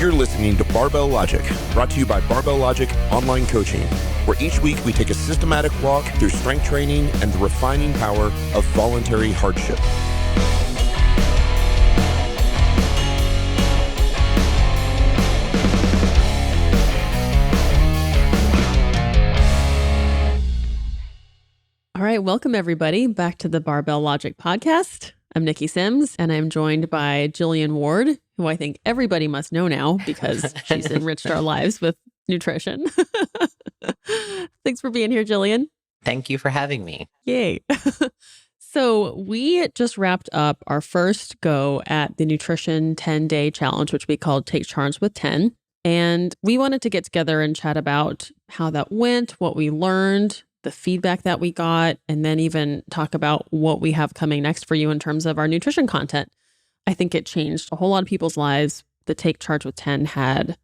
You're listening to Barbell Logic, brought to you by Barbell Logic Online Coaching, where each week we take a systematic walk through strength training and the refining power of voluntary hardship. All right, welcome everybody back to the Barbell Logic podcast. I'm Nikki Sims, and I'm joined by Gillian Ward, who I think everybody must know now because she's enriched our lives with nutrition. Thanks for being here, Gillian. Thank you for having me. Yay. So we just wrapped up our first go at the Nutrition 10-Day Challenge, which we called Take Charge with 10. And we wanted to get together and chat about how that went, what we learned, the feedback that we got, and then even talk about what we have coming next for you in terms of our nutrition content. I think it changed a whole lot of people's lives. The Take Charge with 10 had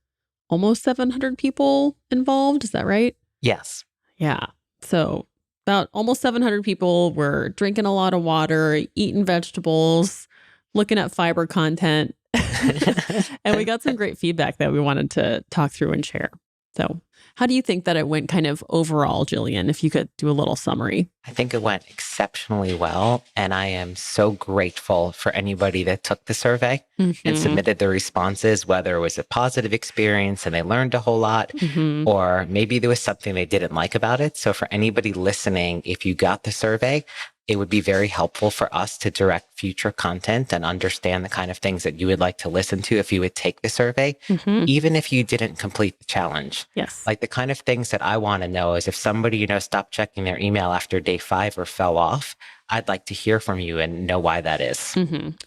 almost 700 people involved. Is that right? Yes. Yeah. So about almost 700 people were drinking a lot of water, eating vegetables, looking at fiber content. And we got some great feedback that we wanted to talk through and share. So how do you think that it went kind of overall, Gillian, if you could do a little summary? I think it went exceptionally well. And I am so grateful for anybody that took the survey and submitted their responses, whether it was a positive experience and they learned a whole lot, or maybe there was something they didn't like about it. So for anybody listening, if you got the survey, it would be very helpful for us to direct future content and understand the kind of things that you would like to listen to if you would take the survey, even if you didn't complete the challenge. Yes. Like the kind of things that I want to know is if somebody, stopped checking their email after day 5 or fell off, I'd like to hear from you and know why that is.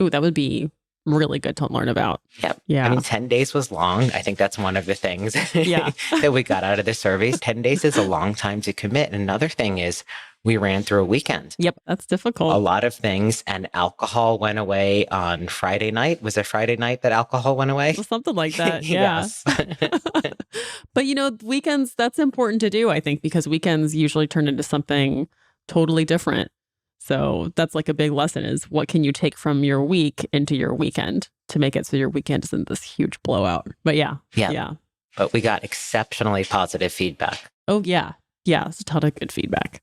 Ooh, that would be really good to learn about. Yep. Yeah. I mean, 10 days was long. I think that's one of the things that we got out of the surveys. 10 days is a long time to commit. And another thing is we ran through a weekend. Yep. That's difficult. A lot of things. And alcohol went away on Friday night. Was it Friday night that alcohol went away? Something like that. Yeah. Yes. But weekends, that's important to do, I think, because weekends usually turn into something totally different. So that's like a big lesson is what can you take from your week into your weekend to make it so your weekend isn't this huge blowout. But yeah. But we got exceptionally positive feedback. Oh, yeah. Yeah. It's a ton of good feedback.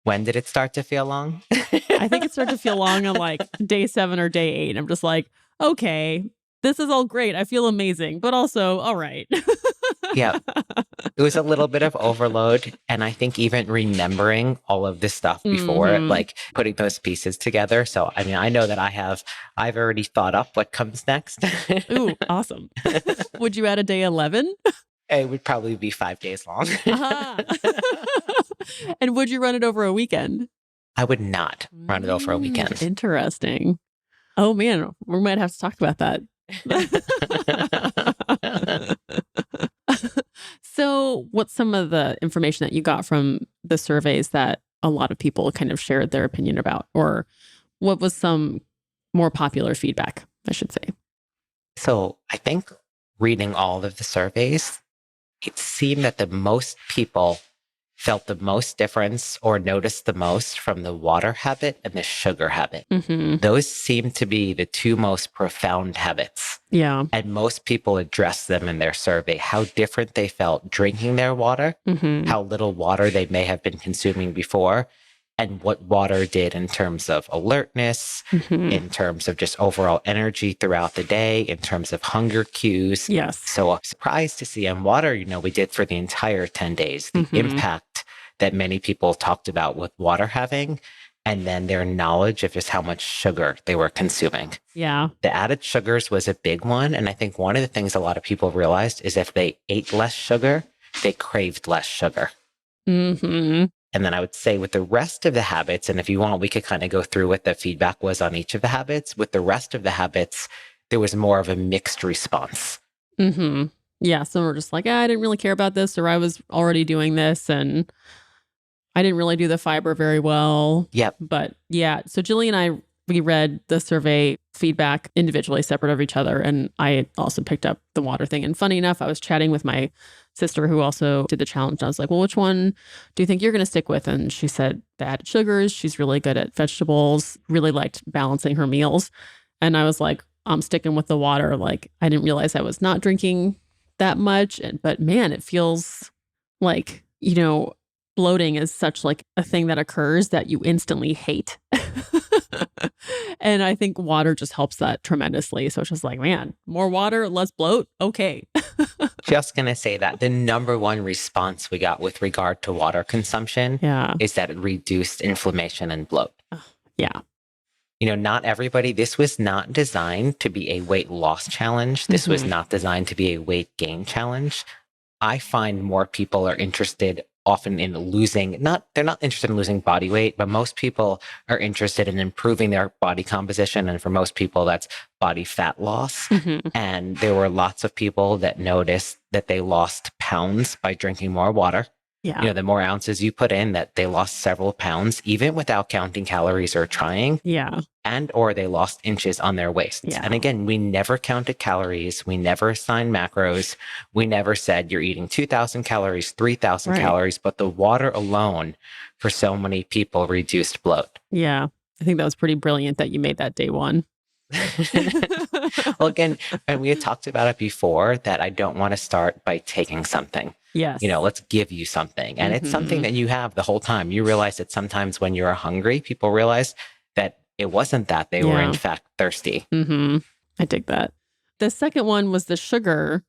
When did it start to feel long? I think it started to feel long on like day 7 or day 8. I'm just like, okay, this is all great. I feel amazing, but also, all right. Yeah. It was a little bit of overload. And I think even remembering all of this stuff before, like putting those pieces together. So, I mean, I know that I've already thought up what comes next. Ooh, awesome. Would you add a day 11? It would probably be 5 days long. And would you run it over a weekend? I would not run it over a weekend. Interesting. Oh man, we might have to talk about that. So what's some of the information that you got from the surveys that a lot of people kind of shared their opinion about? Or what was some more popular feedback, I should say? So I think reading all of the surveys, it seemed that the most people felt the most difference or noticed the most from the water habit and the sugar habit. Those seem to be the two most profound habits. Yeah. And most people addressed them in their survey, how different they felt drinking their water, how little water they may have been consuming before, and what water did in terms of alertness, in terms of just overall energy throughout the day, in terms of hunger cues. Yes. So I'm surprised to see on water, we did for the entire 10 days, the impact that many people talked about with water having, and then their knowledge of just how much sugar they were consuming. Yeah. The added sugars was a big one. And I think one of the things a lot of people realized is if they ate less sugar, they craved less sugar. And then I would say with the rest of the habits, and if you want, we could kind of go through what the feedback was on each of the habits. With the rest of the habits, there was more of a mixed response. Yeah. Some were just like, I didn't really care about this, or I was already doing this and I didn't really do the fiber very well. Yep. But yeah. So Gillian and I, we read the survey feedback individually, separate of each other. And I also picked up the water thing. And funny enough, I was chatting with my sister who also did the challenge. And I was like, well, which one do you think you're going to stick with? And she said the added sugars. She's really good at vegetables, really liked balancing her meals. And I was like, I'm sticking with the water. Like, I didn't realize I was not drinking that much. But man, it feels like, bloating is such like a thing that occurs that you instantly hate. And I think water just helps that tremendously. So it's just like, man, more water, less bloat. Okay. Just going to say that the number one response we got with regard to water consumption is that it reduced inflammation and bloat. Yeah. Not everybody, this was not designed to be a weight loss challenge. This was not designed to be a weight gain challenge. I find more people are interested often in they're not interested in losing body weight, but most people are interested in improving their body composition. And for most people, that's body fat loss. And there were lots of people that noticed that they lost pounds by drinking more water. Yeah. The more ounces you put in, that they lost several pounds, even without counting calories or trying. Yeah. And or they lost inches on their waists. Yeah. And again, we never counted calories. We never assigned macros. We never said you're eating 2,000 calories, 3,000 calories, but the water alone for so many people reduced bloat. Yeah. I think that was pretty brilliant that you made that day one. Well, again, and we had talked about it before that I don't want to start by taking something. Yes. Let's give you something. And it's something that you have the whole time. You realize that sometimes when you're hungry, people realize that it wasn't that they were in fact thirsty. I dig that. The second one was the sugar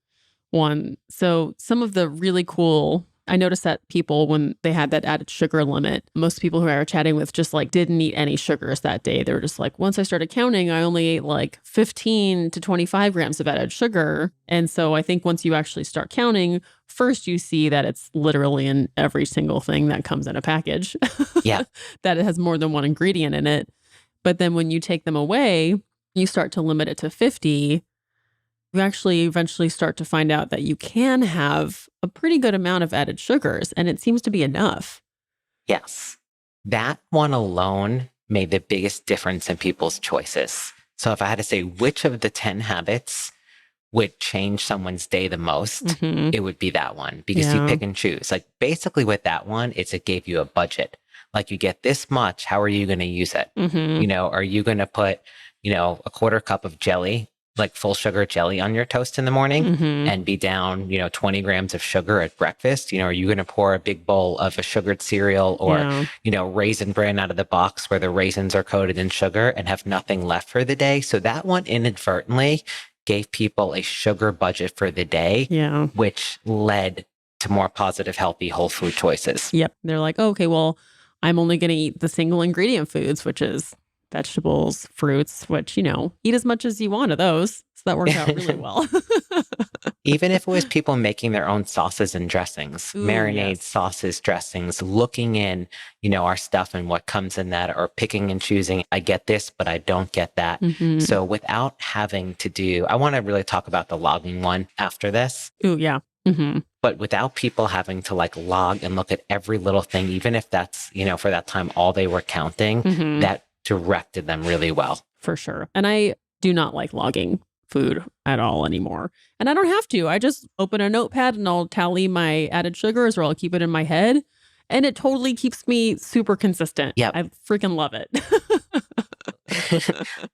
one. So some of the really cool, I noticed that people, when they had that added sugar limit, most people who I were chatting with just like didn't eat any sugars that day. They were just like, once I started counting, I only ate like 15 to 25 grams of added sugar. And so I think once you actually start counting, first you see that it's literally in every single thing that comes in a package. Yeah. That it has more than one ingredient in it. But then when you take them away, you start to limit it to 50. You actually eventually start to find out that you can have a pretty good amount of added sugars, and it seems to be enough. Yes. That one alone made the biggest difference in people's choices. So if I had to say which of the 10 habits would change someone's day the most, it would be that one, because you pick and choose. Like basically with that one, it gave you a budget. Like you get this much, how are you going to use it? Are you going to put, a quarter cup of jelly, like full sugar jelly on your toast in the morning and be down, 20 grams of sugar at breakfast? Are you going to pour a big bowl of a sugared cereal or, raisin bran out of the box where the raisins are coated in sugar and have nothing left for the day? So that one inadvertently gave people a sugar budget for the day, which led to more positive, healthy, whole food choices. Yep. They're like, oh, okay, well, I'm only going to eat the single ingredient foods, which is vegetables, fruits, which, eat as much as you want of those. So that worked out really well. Even if it was people making their own sauces and dressings, marinades, sauces, dressings, looking in, our stuff and what comes in that, or picking and choosing, I get this, but I don't get that. So without having to do, I want to really talk about the logging one after this. Ooh, yeah. But without people having to like log and look at every little thing, even if that's, for that time, all they were counting, that directed them really well. For sure. And I do not like logging food at all anymore. And I don't have to. I just open a notepad and I'll tally my added sugars, or I'll keep it in my head. And it totally keeps me super consistent. Yeah. I freaking love it.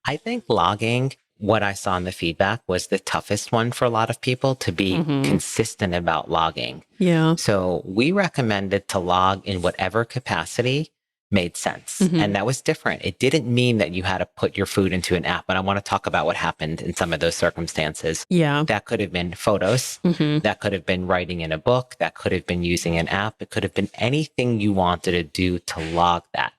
I think logging, what I saw in the feedback, was the toughest one for a lot of people to be consistent about logging. Yeah. So we recommended to log in whatever capacity made sense. And that was different. It didn't mean that you had to put your food into an app, but I want to talk about what happened in some of those circumstances. Yeah. That could have been photos. That could have been writing in a book. That could have been using an app. It could have been anything you wanted to do to log that.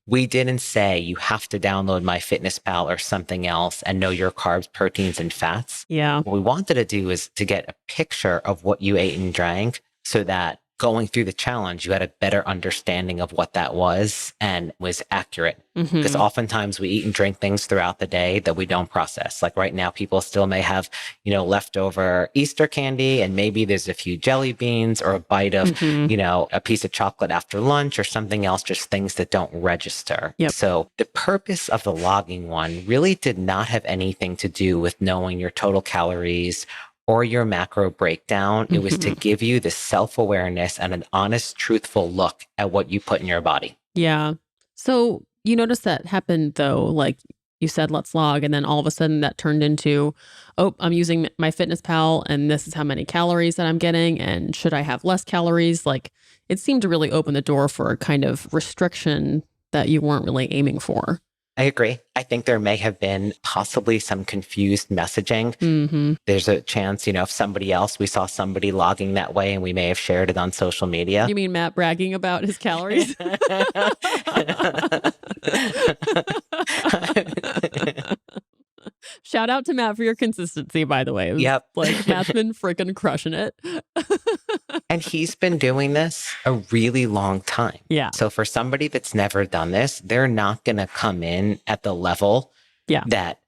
We didn't say you have to download MyFitnessPal or something else and know your carbs, proteins, and fats. Yeah. What we wanted to do is to get a picture of what you ate and drank, so that going through the challenge, you had a better understanding of what that was and was accurate. Because oftentimes we eat and drink things throughout the day that we don't process. Like right now, people still may have, leftover Easter candy, and maybe there's a few jelly beans or a bite of, a piece of chocolate after lunch or something else, just things that don't register. Yep. So the purpose of the logging one really did not have anything to do with knowing your total calories or your macro breakdown. It was to give you the self-awareness and an honest, truthful look at what you put in your body. Yeah. So you notice that happened though, like you said, let's log. And then all of a sudden that turned into, oh, I'm using my Fitness Pal and this is how many calories that I'm getting. And should I have less calories? Like it seemed to really open the door for a kind of restriction that you weren't really aiming for. I agree. I think there may have been possibly some confused messaging. Mm-hmm. There's a chance, if we saw somebody logging that way and we may have shared it on social media. You mean Matt bragging about his calories? Shout out to Matt for your consistency, by the way. Yep. Like Matt's been freaking crushing it. And he's been doing this a really long time. Yeah. So for somebody that's never done this, they're not going to come in at the level that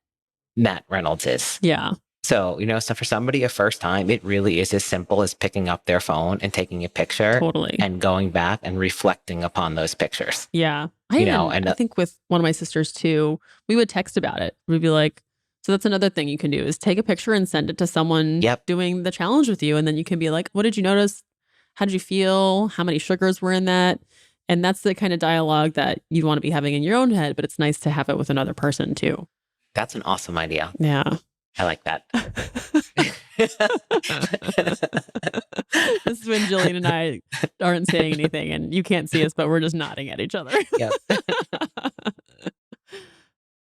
Matt Reynolds is. Yeah. So, so for somebody a first time, it really is as simple as picking up their phone and taking a picture. Totally. And going back and reflecting upon those pictures. Yeah. I think with one of my sisters too, we would text about it. We'd be like, so that's another thing you can do is take a picture and send it to someone doing the challenge with you. And then you can be like, what did you notice? How did you feel? How many sugars were in that? And that's the kind of dialogue that you want to be having in your own head, but it's nice to have it with another person too. That's an awesome idea. Yeah. I like that. This is when Jillian and I aren't saying anything and you can't see us, but we're just nodding at each other. Yep.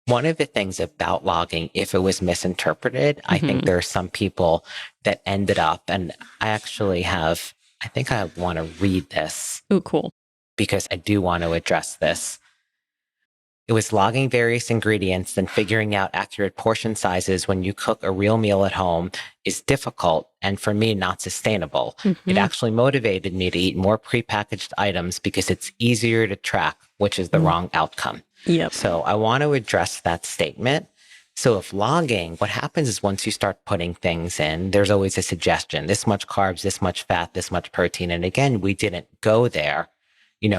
One of the things about logging, if it was misinterpreted, I think there are some people that ended up, and I think I want to read this. Oh, cool. Because I do want to address this. It was logging various ingredients and figuring out accurate portion sizes when you cook a real meal at home is difficult and for me, not sustainable. It actually motivated me to eat more prepackaged items because it's easier to track, which is the wrong outcome. Yep. So I want to address that statement. So if logging, what happens is once you start putting things in, there's always a suggestion, this much carbs, this much fat, this much protein. And again, we didn't go there.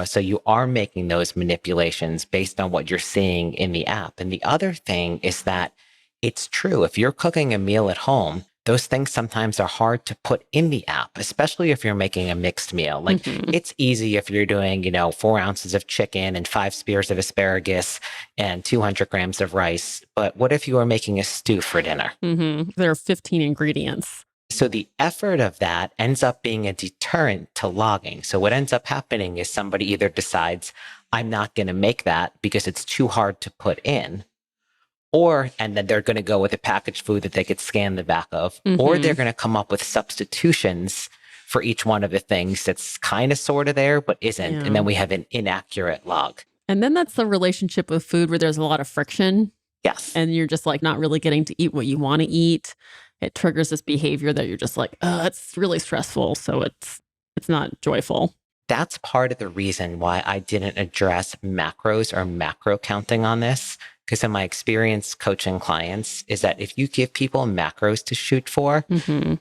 So you are making those manipulations based on what you're seeing in the app. And the other thing is that it's true. If you're cooking a meal at home, those things sometimes are hard to put in the app, especially if you're making a mixed meal. Like it's easy if you're doing, 4 ounces of chicken and 5 spears of asparagus and 200 grams of rice. But what if you are making a stew for dinner? There are 15 ingredients. So the effort of that ends up being a deterrent to logging. So what ends up happening is somebody either decides, I'm not going to make that because it's too hard to put in, and then they're going to go with a packaged food that they could scan the back of, or they're going to come up with substitutions for each one of the things that's kind of sort of there, but isn't. And then we have an inaccurate log. And then that's the relationship with food where there's a lot of friction. Yes. And you're just like not really getting to eat what you want to eat. It triggers this behavior that you're just like, it's really stressful. So it's not joyful. That's part of the reason why I didn't address macros or macro counting on this. Because in my experience coaching clients is that if you give people macros to shoot for,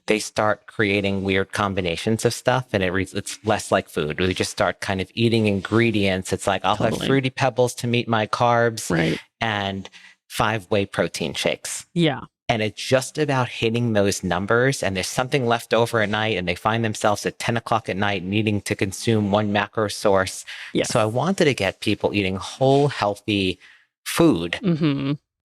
they start creating weird combinations of stuff and it's less like food. We just start kind of eating ingredients. It's like, I'll have Fruity Pebbles to meet my carbs and 5 whey protein shakes. Yeah. And it's just about hitting those numbers. And there's something left over at night and they find themselves at 10 o'clock at night needing to consume one macro source. Yes. So I wanted to get people eating whole, healthy food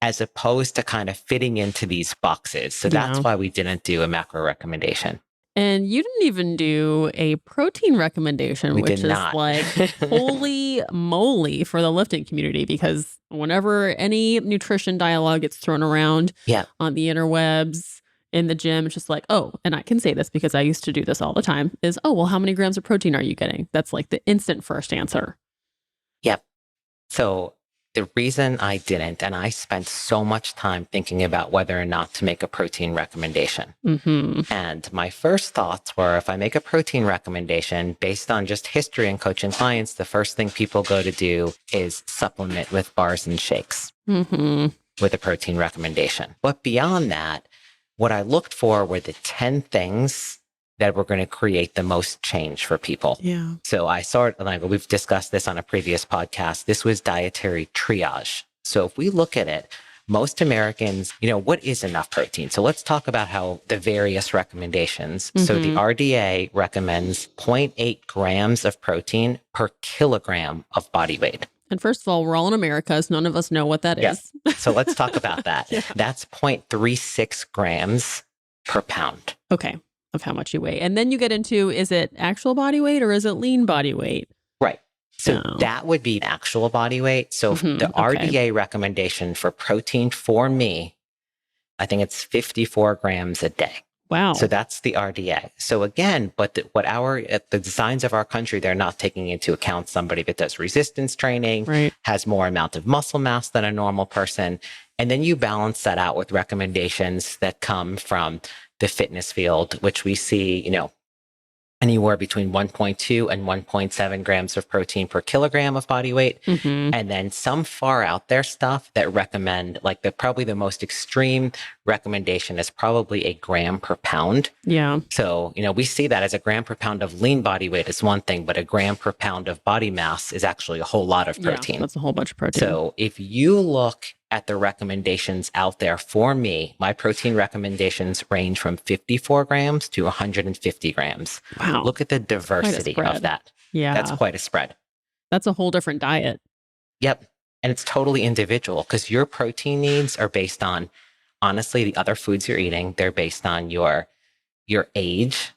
as opposed to kind of fitting into these boxes. So that's why we didn't do a macro recommendation. And you didn't even do a protein recommendation, which is like holy moly for the lifting community, because whenever any nutrition dialogue gets thrown around on the interwebs, in the gym, it's just like, oh, and I can say this because I used to do this all the time, is, oh, well, how many grams of protein are you getting? That's like the instant first answer. Yep. So the reason I didn't, and I spent so much time thinking about whether or not to make a protein recommendation. And my first thoughts were, if I make a protein recommendation based on just history and coaching clients, the first thing people go to do is supplement with bars and shakes with a protein recommendation. But beyond that, what I looked for were the 10 things that were going to create the most change for people. Yeah. So I saw it, like we've discussed this on a previous podcast. This was dietary triage. So if we look at it, most Americans, what is enough protein? So let's talk about how the various recommendations. So the RDA recommends 0.8 grams of protein per kilogram of body weight. And first of all, we're all in America, so none of us know what that is. So let's talk about that. Yeah. That's 0.36 grams per pound. Okay. Of how much you weigh. And then you get into, is it actual body weight or is it lean body weight? Right. So Oh. that would be actual body weight. So the RDA recommendation for protein for me, I think it's 54 grams a day. Wow. So that's the RDA. So again, but the designs of our country, they're not taking into account somebody that does resistance training, right. has more amount of muscle mass than a normal person. And then you balance that out with recommendations that come from the fitness field, which we see, anywhere between 1.2 and 1.7 grams of protein per kilogram of body weight. Mm-hmm. And then some far out there stuff that recommend, like probably the most extreme recommendation is probably a gram per pound. Yeah. So, we see that as a gram per pound of lean body weight is one thing, but a gram per pound of body mass is actually a whole lot of protein. Yeah, that's a whole bunch of protein. So if you look at the recommendations out there for me, my protein recommendations range from 54 grams to 150 grams. Wow. Look at the diversity of that. Yeah. That's quite a spread. That's a whole different diet. Yep. And it's totally individual because your protein needs are based on, honestly, the other foods you're eating. They're based on your age,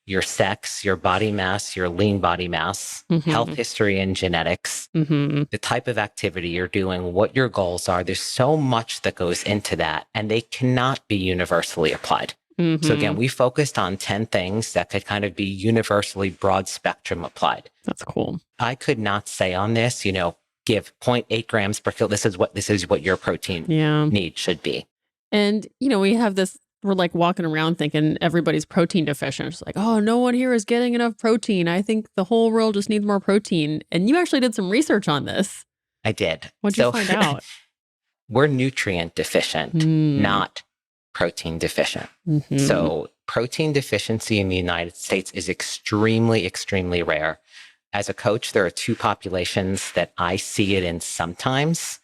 your sex, your body mass, your lean body mass, health history and genetics, the type of activity you're doing, what your goals are. There's so much that goes into that, and they cannot be universally applied. So again, we focused on 10 things that could kind of be universally broad spectrum applied. That's cool. I could not say on this, give 0.8 grams per kilo. This is what your protein need should be. And, we have this, we're like walking around thinking everybody's protein deficient. It's like, oh, no one here is getting enough protein. I think the whole world just needs more protein. And you actually did some research on this. I did. What'd you find out? We're nutrient deficient, not protein deficient. So protein deficiency in the United States is extremely, extremely rare. As a coach, there are two populations that I see it in sometimes.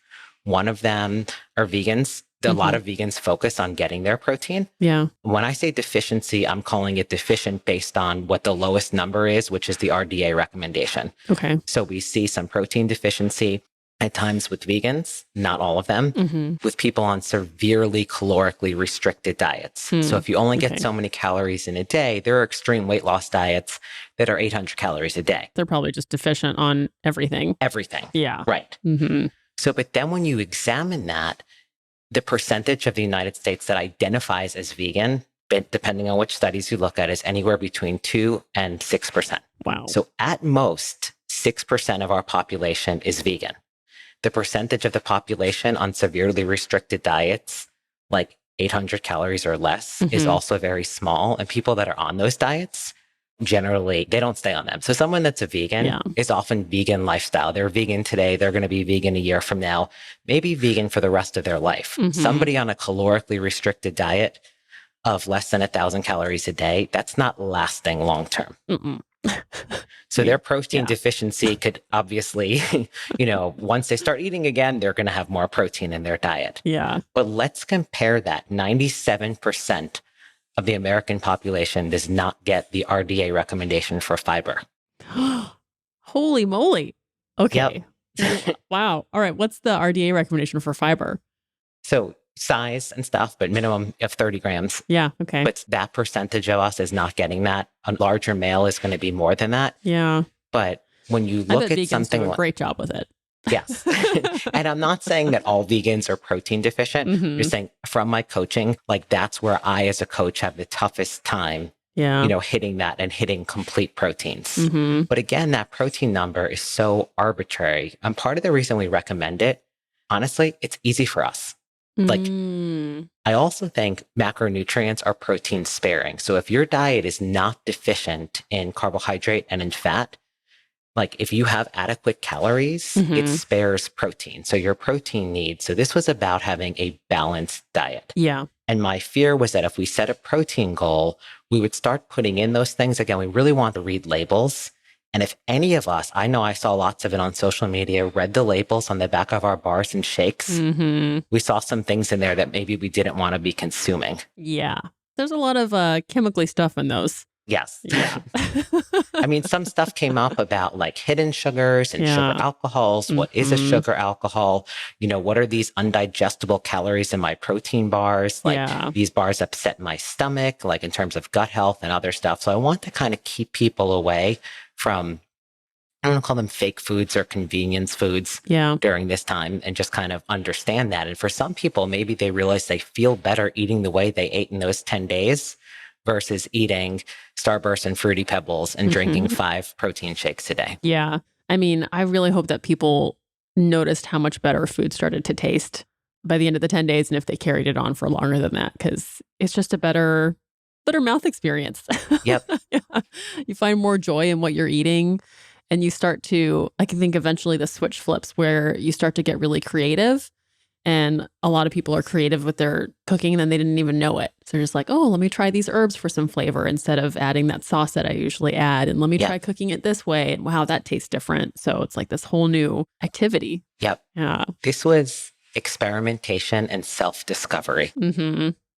One of them are vegans. A lot of vegans focus on getting their protein. Yeah. When I say deficiency, I'm calling it deficient based on what the lowest number is, which is the RDA recommendation. Okay. So we see some protein deficiency at times with vegans, not all of them, with people on severely calorically restricted diets. So if you only get so many calories in a day, there are extreme weight loss diets that are 800 calories a day. They're probably just deficient on everything. Everything. Yeah. Right. So, but then when you examine that, the percentage of the United States that identifies as vegan, depending on which studies you look at, is anywhere between 2 and 6%. Wow. So at most, 6% of our population is vegan. The percentage of the population on severely restricted diets, like 800 calories or less, is also very small. And people that are on those diets, generally, they don't stay on them. So someone that's a vegan is often vegan lifestyle. They're vegan today. They're going to be vegan a year from now, maybe vegan for the rest of their life. Somebody on a calorically restricted diet of less than 1,000 calories a day, that's not lasting long term. So their protein deficiency could obviously, once they start eating again, they're going to have more protein in their diet. Yeah. But let's compare that. 97% of the American population does not get the RDA recommendation for fiber. Holy moly. Okay. Yep. Wow. All right. What's the RDA recommendation for fiber? So size and stuff, but minimum of 30 grams. Yeah. Okay. But that percentage of us is not getting that. A larger male is going to be more than that. Yeah. But when you look at something do a like, great job with it. Yes. And I'm not saying that all vegans are protein deficient. I'm just saying from my coaching, like that's where I as a coach have the toughest time, hitting that and hitting complete proteins. But again, that protein number is so arbitrary. And part of the reason we recommend it, honestly, it's easy for us. Like, I also think macronutrients are protein sparing. So if your diet is not deficient in carbohydrate and in fat, like if you have adequate calories, it spares protein. So your protein needs. So this was about having a balanced diet. Yeah. And my fear was that if we set a protein goal, we would start putting in those things. Again, we really want to read labels. And if any of us, I know I saw lots of it on social media, read the labels on the back of our bars and shakes, we saw some things in there that maybe we didn't want to be consuming. Yeah. There's a lot of chemically stuff in those. Yes. Yeah. I mean, some stuff came up about like hidden sugars and sugar alcohols. What is a sugar alcohol? What are these undigestible calories in my protein bars? Like these bars upset my stomach, like in terms of gut health and other stuff. So I want to kind of keep people away from, I don't want to call them fake foods or convenience foods during this time, and just kind of understand that. And for some people, maybe they realize they feel better eating the way they ate in those 10 days versus eating Starburst and Fruity Pebbles and drinking 5 protein shakes a day. Yeah. I mean, I really hope that people noticed how much better food started to taste by the end of the 10 days and if they carried it on for longer than that, because it's just a better mouth experience. Yep. You find more joy in what you're eating. And you start to, I think eventually the switch flips where you start to get really creative. And a lot of people are creative with their cooking and then they didn't even know it. So they're just like, oh, let me try these herbs for some flavor instead of adding that sauce that I usually add. And let me try cooking it this way. And wow, that tastes different. So it's like this whole new activity. Yep. Yeah. This was experimentation and self-discovery.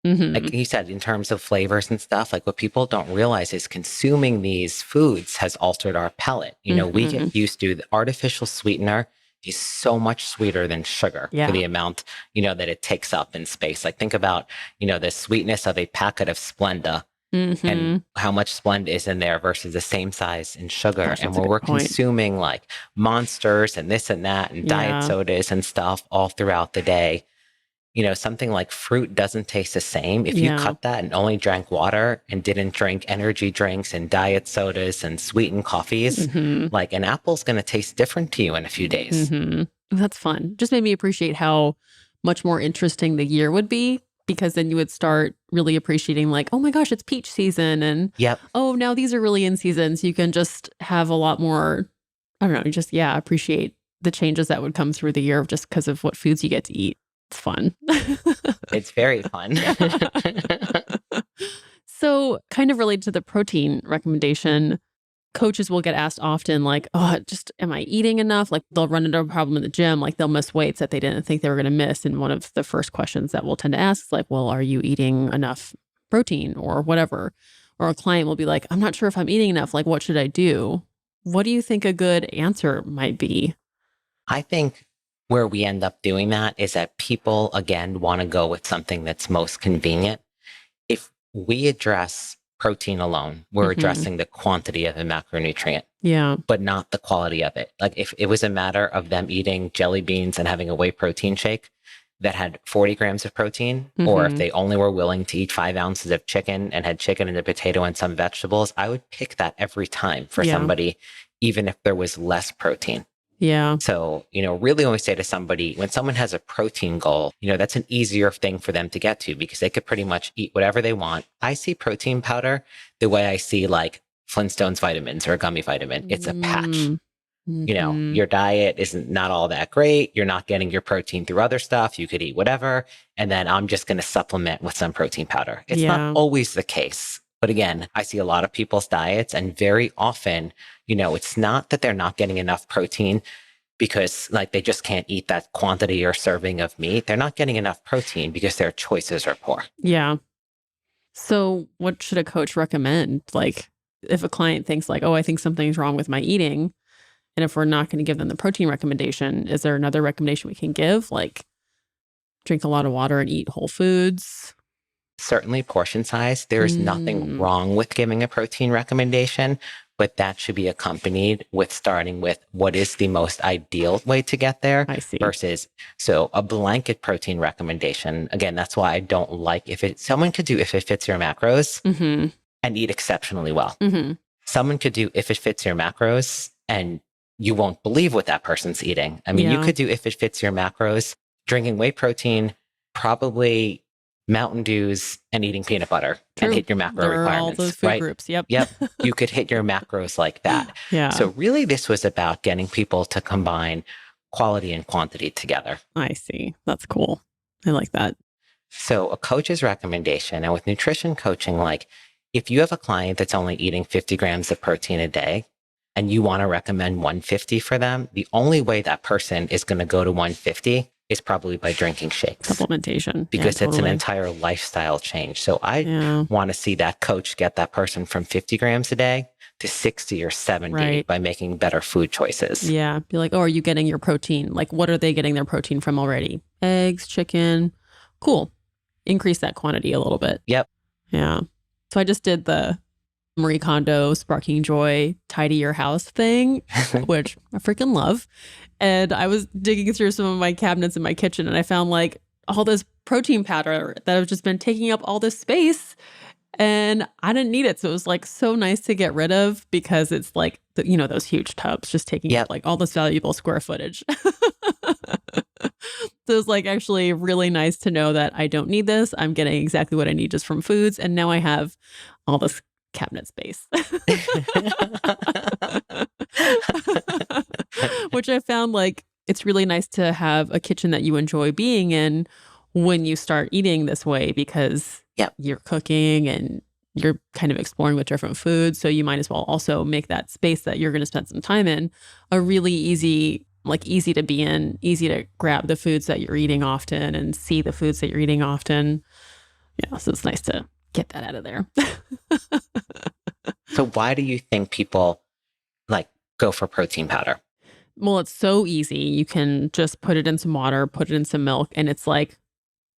Like you said, in terms of flavors and stuff, like what people don't realize is consuming these foods has altered our palate. We get used to the artificial sweetener is so much sweeter than sugar for the amount, that it takes up in space. Like think about, the sweetness of a packet of Splenda and how much Splenda is in there versus the same size in sugar. Gosh, and when we're consuming like Monsters and this and that and diet sodas and stuff all throughout the day, something like fruit doesn't taste the same. If you cut that and only drank water and didn't drink energy drinks and diet sodas and sweetened coffees, like an apple's going to taste different to you in a few days. That's fun. Just made me appreciate how much more interesting the year would be, because then you would start really appreciating like, oh my gosh, it's peach season. And oh, now these are really in season. So you can just have a lot more, I don't know, just, appreciate the changes that would come through the year just because of what foods you get to eat. It's fun. It's very fun. So kind of related to the protein recommendation, coaches will get asked often like, oh, just am I eating enough? Like they'll run into a problem in the gym, like they'll miss weights that they didn't think they were going to miss. And one of the first questions that we'll tend to ask is like, well, are you eating enough protein or whatever? Or a client will be like, I'm not sure if I'm eating enough. Like, what should I do? What do you think a good answer might be? I think where we end up doing that is that people, again, want to go with something that's most convenient. If we address protein alone, we're addressing the quantity of a macronutrient, but not the quality of it. Like if it was a matter of them eating jelly beans and having a whey protein shake that had 40 grams of protein, or if they only were willing to eat 5 ounces of chicken and had chicken and a potato and some vegetables, I would pick that every time for somebody, even if there was less protein. Yeah. So, really when we say to somebody, when someone has a protein goal, that's an easier thing for them to get to because they could pretty much eat whatever they want. I see protein powder the way I see like Flintstones vitamins or a gummy vitamin. It's a patch. Your diet isn't not all that great. You're not getting your protein through other stuff. You could eat whatever. And then I'm just going to supplement with some protein powder. It's not always the case. But again, I see a lot of people's diets and very often, it's not that they're not getting enough protein because like they just can't eat that quantity or serving of meat. They're not getting enough protein because their choices are poor. Yeah. So what should a coach recommend? Like if a client thinks like, oh, I think something's wrong with my eating, and if we're not going to give them the protein recommendation, is there another recommendation we can give? Like drink a lot of water and eat whole foods? Certainly portion size. There is nothing wrong with giving a protein recommendation, but that should be accompanied with starting with what is the most ideal way to get there. I see. Versus, so a blanket protein recommendation. Again, that's why I don't like someone could do if it fits your macros and eat exceptionally well. Someone could do if it fits your macros and you won't believe what that person's eating. I mean, you could do if it fits your macros, drinking whey protein, probably Mountain Dews and eating peanut butter and hit your macro requirements. All those food groups. Yep. You could hit your macros like that. So really this was about getting people to combine quality and quantity together. I see. That's cool. I like that. So a coach's recommendation, and with nutrition coaching, like if you have a client that's only eating 50 grams of protein a day and you want to recommend 150 for them, the only way that person is going to go to 150 is probably by drinking shakes. Supplementation. Because yeah, it's totally. an entire lifestyle change. So I want to see that coach get that person from 50 grams a day to 60 or 70 by making better food choices. Yeah. Be like, oh, are you getting your protein? Like, what are they getting their protein from already? Eggs, chicken. Cool. Increase that quantity a little bit. Yep. Yeah. So I just did the Marie Kondo Sparking Joy Tidy Your House thing, which I freaking love. And I was digging through some of my cabinets in my kitchen and I found like all this protein powder that have just been taking up all this space and I didn't need it. So it was like so nice to get rid of because it's like, those huge tubs just taking up like all this valuable square footage. So it was like actually really nice to know that I don't need this. I'm getting exactly what I need just from foods. And now I have all this cabinet space, which I found like it's really nice to have a kitchen that you enjoy being in when you start eating this way because you're cooking and you're kind of exploring with different foods. So you might as well also make that space that you're going to spend some time in a really easy to be in, easy to grab the foods that you're eating often and see the foods that you're eating often. Yeah, so it's nice to get that out of there. So why do you think people like go for protein powder? Well, it's so easy. You can just put it in some water, put it in some milk, and it's like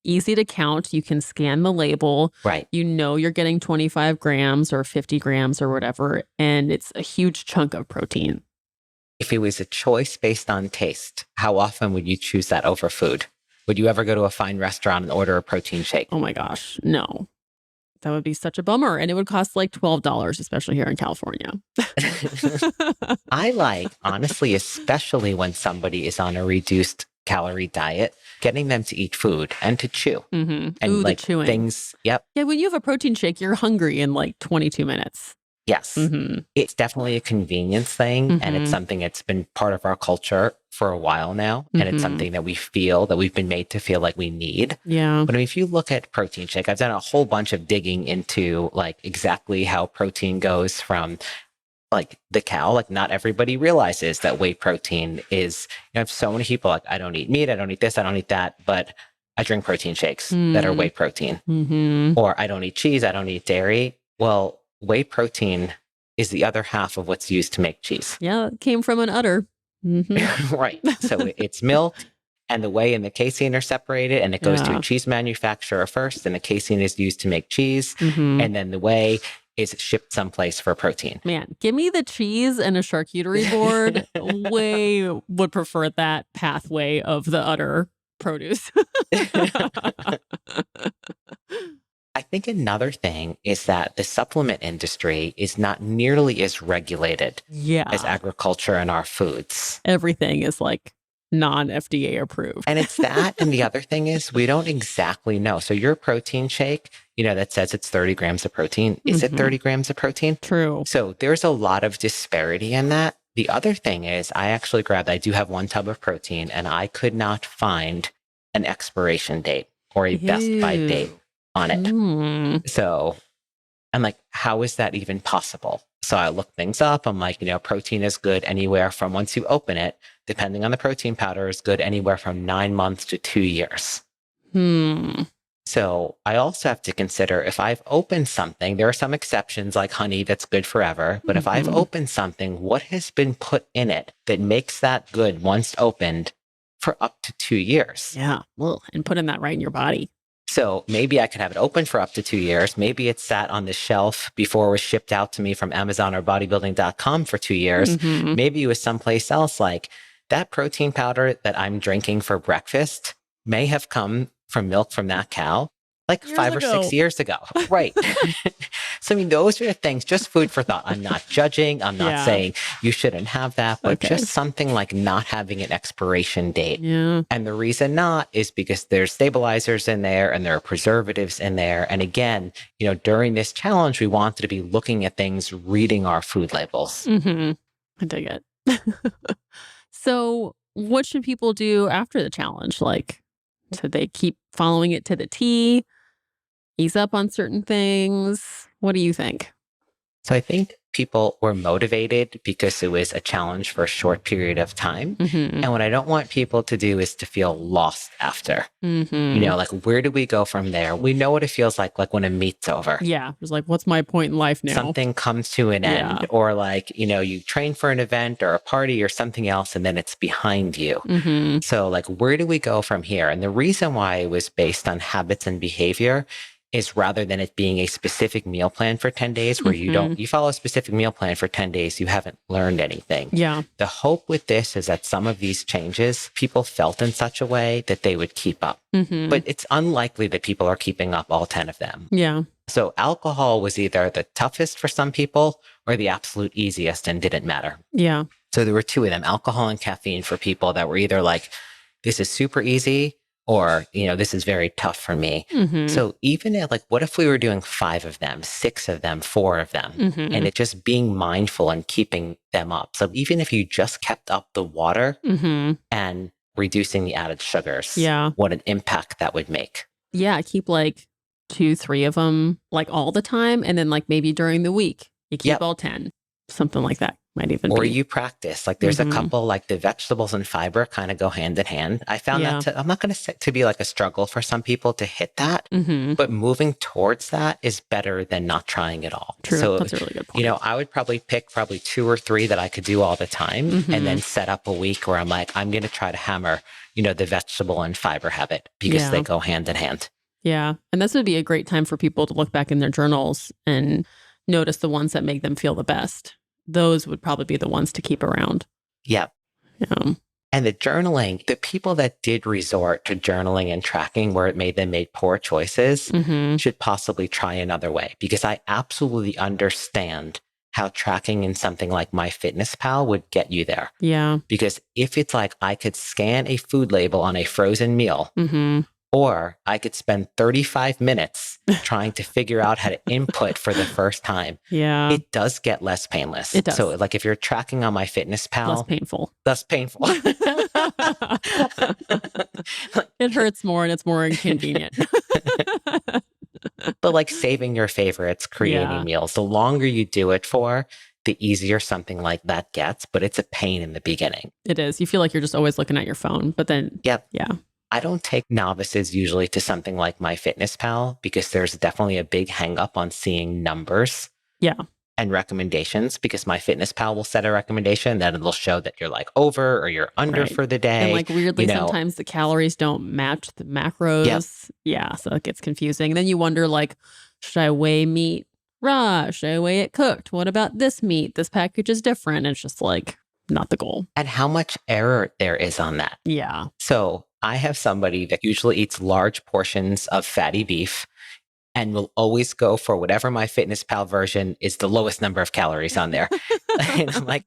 easy to count. You can scan the label. Right. You know you're getting 25 grams or 50 grams or whatever, and it's a huge chunk of protein. If it was a choice based on taste, how often would you choose that over food? Would you ever go to a fine restaurant and order a protein shake? Oh my gosh, no. That would be such a bummer. And it would cost like $12, especially here in California. I like, honestly, especially when somebody is on a reduced calorie diet, getting them to eat food and to chew. Mm-hmm. And Ooh, like the chewing. things, Yeah, when you have a protein shake, you're hungry in like 22 minutes. Yes. Mm-hmm. It's definitely a convenience thing. And it's something that's been part of our culture for a while now. And it's something that we feel that we've been made to feel like we need. Yeah. But I mean, if you look at protein shake, I've done a whole bunch of digging into like exactly how protein goes from like the cow. Like not everybody realizes that whey protein is, I have so many people like, I don't eat meat, I don't eat this, I don't eat that, but I drink protein shakes that are whey protein. Or I don't eat cheese, I don't eat dairy. Well, whey protein is the other half of what's used to make cheese. Yeah, it came from an udder. Right. So it's milk and the whey and the casein are separated and it goes to a cheese manufacturer first and the casein is used to make cheese. And then the whey is shipped someplace for protein. Man, give me the cheese and a charcuterie board. Way would prefer that pathway of the udder produce. I think another thing is that the supplement industry is not nearly as regulated as agriculture and our foods. Everything is like non-FDA approved. And it's that. And the other thing is we don't exactly know. So your protein shake, that says it's 30 grams of protein. Is it 30 grams of protein? True. So there's a lot of disparity in that. The other thing is I do have one tub of protein and I could not find an expiration date or a best by date on it. So I'm like, how is that even possible? So I look things up. I'm like, protein is good anywhere from once you open it, depending on the protein powder, is good anywhere from 9 months to 2 years. So I also have to consider if I've opened something, there are some exceptions like honey that's good forever. But if I've opened something, what has been put in it that makes that good once opened for up to 2 years? Yeah. Well, and putting that right in your body. So maybe I could have it open for up to 2 years. Maybe it sat on the shelf before it was shipped out to me from Amazon or bodybuilding.com for 2 years. Maybe it was someplace else. Like that protein powder that I'm drinking for breakfast may have come from milk from that cow like years 5 or 6 years ago. Right. So, I mean, those are the things, just food for thought. I'm not judging. I'm not saying you shouldn't have that, but just something like not having an expiration date. Yeah. And the reason not is because there's stabilizers in there and there are preservatives in there. And again, during this challenge, we wanted to be looking at things, reading our food labels. I dig it. So what should people do after the challenge? Like, should they keep following it to the T? Ease up on certain things? What do you think? So I think people were motivated because it was a challenge for a short period of time. And what I don't want people to do is to feel lost after. You know, like, where do we go from there? We know what it feels like when a meet's over. Yeah. It's like, what's my point in life now? Something comes to an end, or like, you know, you train for an event or a party or something else, and then it's behind you. So like, where do we go from here? And the reason why it was based on habits and behavior is rather than it being a specific meal plan for 10 days where you follow a specific meal plan for 10 days, you haven't learned anything. Yeah. The hope with this is that some of these changes, people felt in such a way that they would keep up. But it's unlikely that people are keeping up all 10 of them. Yeah. So alcohol was either the toughest for some people or the absolute easiest and didn't matter. Yeah. So there were two of them, alcohol and caffeine, for people that were either like, this is super easy, or, you know, this is very tough for me. So even at, like, what if we were doing 5 of them, 6 of them, 4 of them, and it just being mindful and keeping them up. So even if you just kept up the water and reducing the added sugars, what an impact that would make. Yeah. Keep like 2, 3 of them like all the time. And then like maybe during the week, you keep all 10, something like that. Might even or be. You practice. Like there's a couple, like the vegetables and fiber kind of go hand in hand. I found that I'm not going to say to be like a struggle for some people to hit that, but moving towards that is better than not trying at all. True. So, that's a really good point. You know, I would probably pick 2 or 3 that I could do all the time and then set up a week where I'm like, I'm going to try to hammer, you know, the vegetable and fiber habit because they go hand in hand. Yeah. And this would be a great time for people to look back in their journals and notice the ones that make them feel the best. Those would probably be the ones to keep around. Yeah. And the journaling, the people that did resort to journaling and tracking where it made them make poor choices should possibly try another way, because I absolutely understand how tracking in something like MyFitnessPal would get you there. Yeah. Because if it's like I could scan a food label on a frozen meal, or I could spend 35 minutes trying to figure out how to input for the first time. Yeah. It does get less painless. It does. So like if you're tracking on MyFitnessPal. Less painful. Less painful. It hurts more and it's more inconvenient. But like saving your favorites, creating meals, the longer you do it for, the easier something like that gets. But it's a pain in the beginning. It is. You feel like you're just always looking at your phone. But then, yeah. I don't take novices usually to something like MyFitnessPal because there's definitely a big hang up on seeing numbers and recommendations, because MyFitnessPal will set a recommendation, then it'll show that you're like over or you're under for the day. And like weirdly, sometimes the calories don't match the macros. Yeah. So it gets confusing. And then you wonder like, should I weigh meat raw? Should I weigh it cooked? What about this meat? This package is different. It's just like not the goal. And how much error there is on that. Yeah. So I have somebody that usually eats large portions of fatty beef and will always go for whatever MyFitnessPal version is the lowest number of calories on there. And I'm like,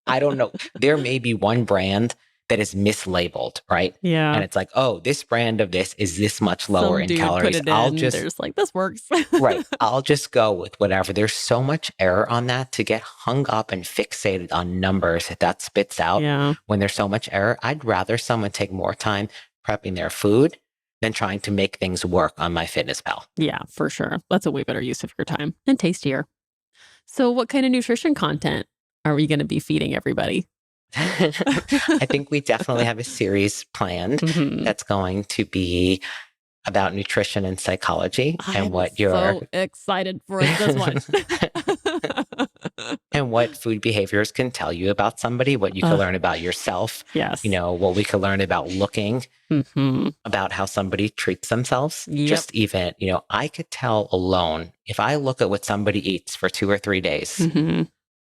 I don't know. There may be one brand that is mislabeled, right? Yeah. And it's like, oh, this brand of this is this much lower in calories. There's like, this works. Right. I'll just go with whatever. There's so much error on that to get hung up and fixated on numbers that spits out when there's so much error. I'd rather someone take more time prepping their food than trying to make things work on MyFitnessPal. Yeah, for sure. That's a way better use of your time and tastier. So what kind of nutrition content are we going to be feeding everybody? I think we definitely have a series planned that's going to be about nutrition and psychology and what you're so excited for this one. And what food behaviors can tell you about somebody, what you can learn about yourself. Yes. You know, what we can learn about looking, about how somebody treats themselves. Just even, you know, I could tell alone if I look at what somebody eats for 2 or 3 days,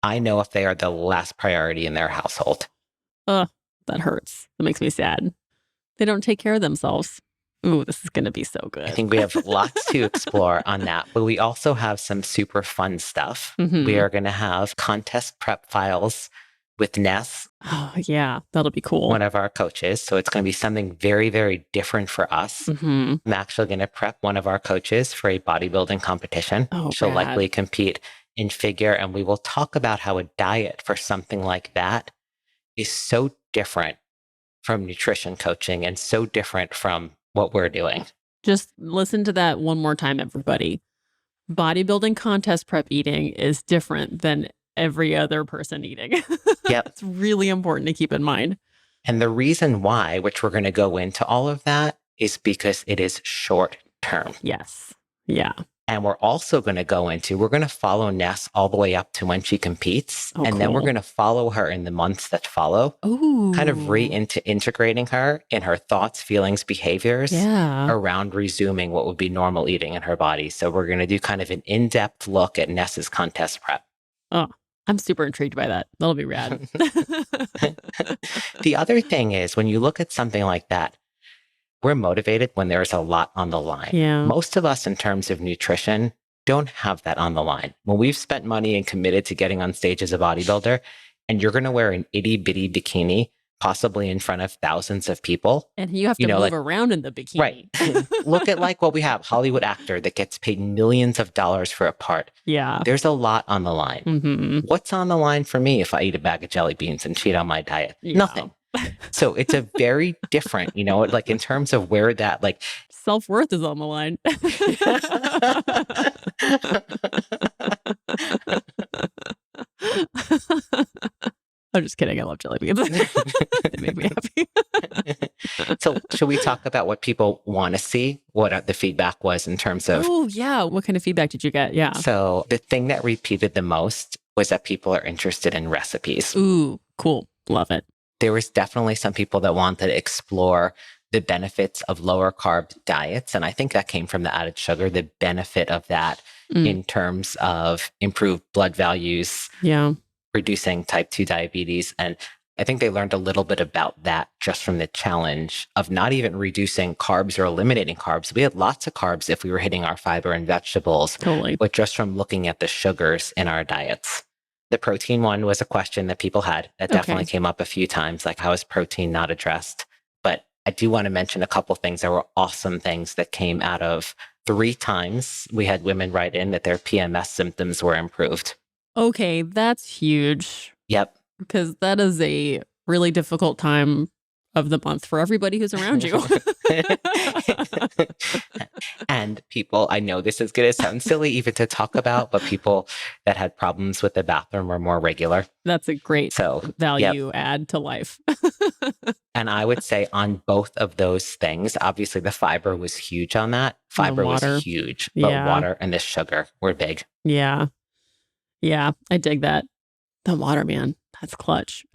I know if they are the last priority in their household. That hurts. That makes me sad. They don't take care of themselves. Ooh, this is going to be so good. I think we have lots to explore on that, but we also have some super fun stuff. We are going to have contest prep files with Ness. Oh, yeah. That'll be cool. One of our coaches. So it's going to be something very, very different for us. I'm actually going to prep one of our coaches for a bodybuilding competition. She'll likely compete in figure, and we will talk about how a diet for something like that is so different from nutrition coaching and so different from what we're doing. Just listen to that one more time, everybody. bodybuilding contest prep eating is different than every other person eating. Yep. It's really important to keep in mind. And the reason why, which we're going to go into all of that, is because it is short term. Yes. Yeah. And we're also going to we're going to follow Ness all the way up to when she competes. Oh, and then we're cool. going to follow her in the months that follow. Ooh. Kind of integrating her in her thoughts, feelings, behaviors around resuming what would be normal eating in her body. So we're going to do kind of an in-depth look at Ness's contest prep. Oh, I'm super intrigued by that. That'll be rad. The other thing is when you look at something like that, we're motivated when there's a lot on the line. Yeah. Most of us in terms of nutrition don't have that on the line. When we've spent money and committed to getting on stage as a bodybuilder, and you're going to wear an itty bitty bikini, possibly in front of thousands of people. And you have to move around in the bikini. Right. Look at like what we have, Hollywood actor that gets paid millions of dollars for a part. Yeah. There's a lot on the line. Mm-hmm. What's on the line for me if I eat a bag of jelly beans and cheat on my diet? Yeah. Nothing. So it's a very different, like in terms of where that like self-worth is on the line. I'm just kidding. I love jelly beans. They make me happy. So should we talk about what people want to see? What the feedback was in terms of... Oh, yeah. What kind of feedback did you get? Yeah. So the thing that repeated the most was that people are interested in recipes. Ooh, cool. Love it. There was definitely some people that wanted to explore the benefits of lower carb diets. And I think that came from the added sugar, the benefit of that in terms of improved blood values, reducing type 2 diabetes. And I think they learned a little bit about that just from the challenge of not even reducing carbs or eliminating carbs. We had lots of carbs if we were hitting our fiber and vegetables, but just from looking at the sugars in our diets. The protein one was a question that people had that definitely came up a few times, like how is protein not addressed? But I do want to mention a couple things that were awesome things that came out of 3 times we had women write in that their PMS symptoms were improved. Okay, that's huge. Yep. Because that is a really difficult time of the month for everybody who's around you. And people, I know this is going to sound silly even to talk about, but people that had problems with the bathroom were more regular. That's a great value add to life. And I would say on both of those things, obviously the fiber was huge on that. Fiber was huge, but water and the sugar were big. Yeah. Yeah, I dig that. The water, man, that's clutch.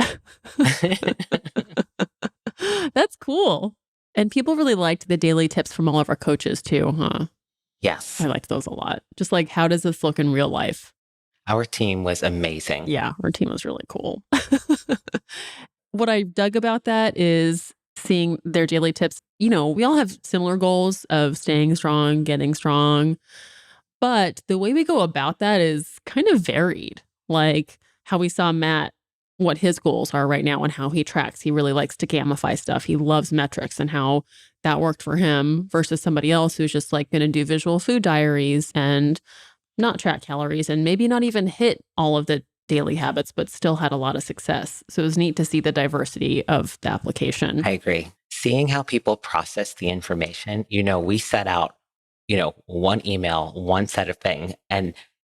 That's cool. And people really liked the daily tips from all of our coaches too, huh? Yes. I liked those a lot. Just like, how does this look in real life? Our team was amazing. Yeah, our team was really cool. What I dug about that is seeing their daily tips. You know, we all have similar goals of staying strong, getting strong. But the way we go about that is kind of varied. Like how we saw Matt, what his goals are right now and how he tracks. He really likes to gamify stuff. He loves metrics and how that worked for him versus somebody else who's just like going to do visual food diaries and not track calories and maybe not even hit all of the daily habits, but still had a lot of success. So it was neat to see the diversity of the application. I agree. Seeing how people process the information, we set out, one email, one set of thing, and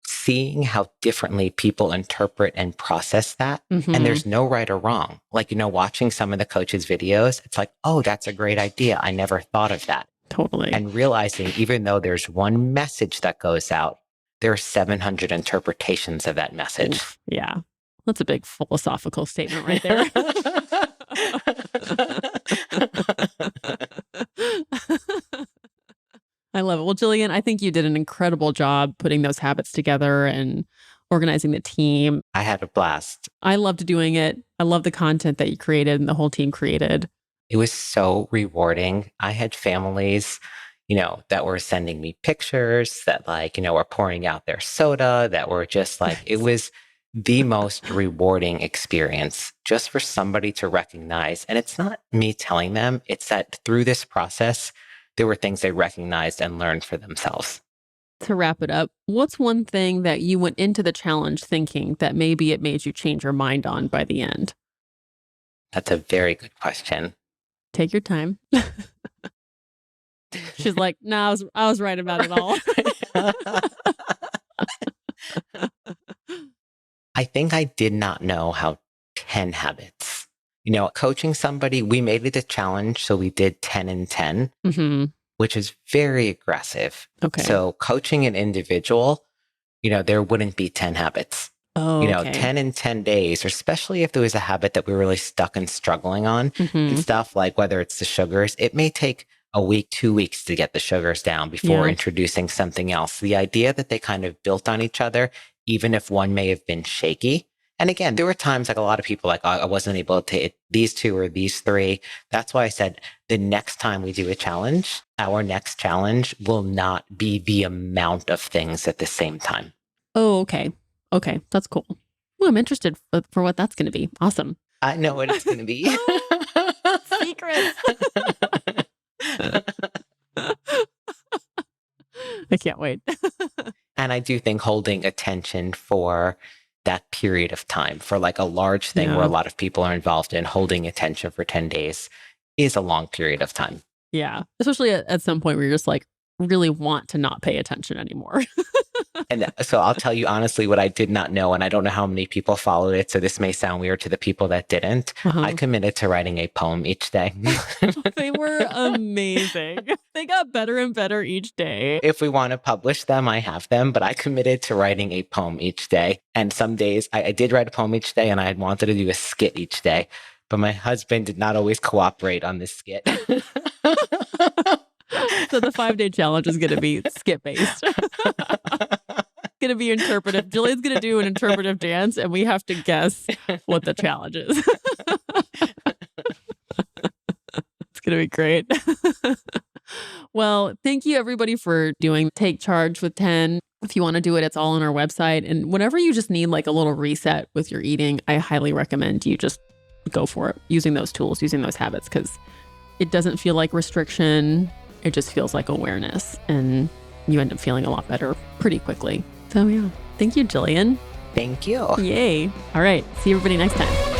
seeing how differently people interpret and process that. Mm-hmm. And there's no right or wrong. Like, watching some of the coaches' videos, it's like, oh, that's a great idea. I never thought of that. Totally. And realizing even though there's one message that goes out, there are 700 interpretations of that message. Oof, yeah. That's a big philosophical statement right there. I love it. Well, Gillian, I think you did an incredible job putting those habits together and organizing the team. I had a blast. I loved doing it. I love the content that you created and the whole team created. It was so rewarding. I had families, that were sending me pictures that were pouring out their soda, that were just like, it was the most rewarding experience just for somebody to recognize. And it's not me telling them, it's that through this process, there were things they recognized and learned for themselves. To wrap it up, what's one thing that you went into the challenge thinking that maybe it made you change your mind on by the end? That's a very good question. Take your time. She's like, no, I was right about it all. I think I did not know how 10 habits. Coaching somebody, we made it a challenge. So we did 10 and 10, which is very aggressive. Okay. So coaching an individual, there wouldn't be 10 habits. Oh, okay. 10 in 10 days, or especially if there was a habit that we were really stuck and struggling on and stuff, like whether it's the sugars, it may take a week, 2 weeks to get the sugars down before introducing something else. The idea that they kind of built on each other, even if one may have been shaky. And again, there were times like a lot of people like, I wasn't able to hit these 2 or these 3. That's why I said the next time we do a challenge, our next challenge will not be the amount of things at the same time. Oh, okay. Okay. That's cool. Well, I'm interested for what that's going to be. Awesome. I know what it's going to be. Secrets. I can't wait. And I do think holding attention for that period of time, for like a large thing where a lot of people are involved in, holding attention for 10 days is a long period of time. Yeah. Especially at some point where you're just like, really want to not pay attention anymore. And so I'll tell you honestly what I did not know, and I don't know how many people followed it, so this may sound weird to the people that didn't. I committed to writing a poem each day. They were amazing. They got better and better each day. If we want to publish them, I have them, but I committed to writing a poem each day. And some days I did write a poem each day, and I had wanted to do a skit each day, but my husband did not always cooperate on this skit. So the 5-day challenge is going to be skit-based. It's going to be interpretive. Jillian's going to do an interpretive dance, and we have to guess what the challenge is. It's going to be great. Well, thank you everybody for doing Take Charge with 10. If you want to do it, it's all on our website. And whenever you just need like a little reset with your eating, I highly recommend you just go for it, using those tools, using those habits, because it doesn't feel like restriction. It just feels like awareness, and you end up feeling a lot better pretty quickly. So yeah, thank you, Gillian. Thank you. Yay. All right. See everybody next time.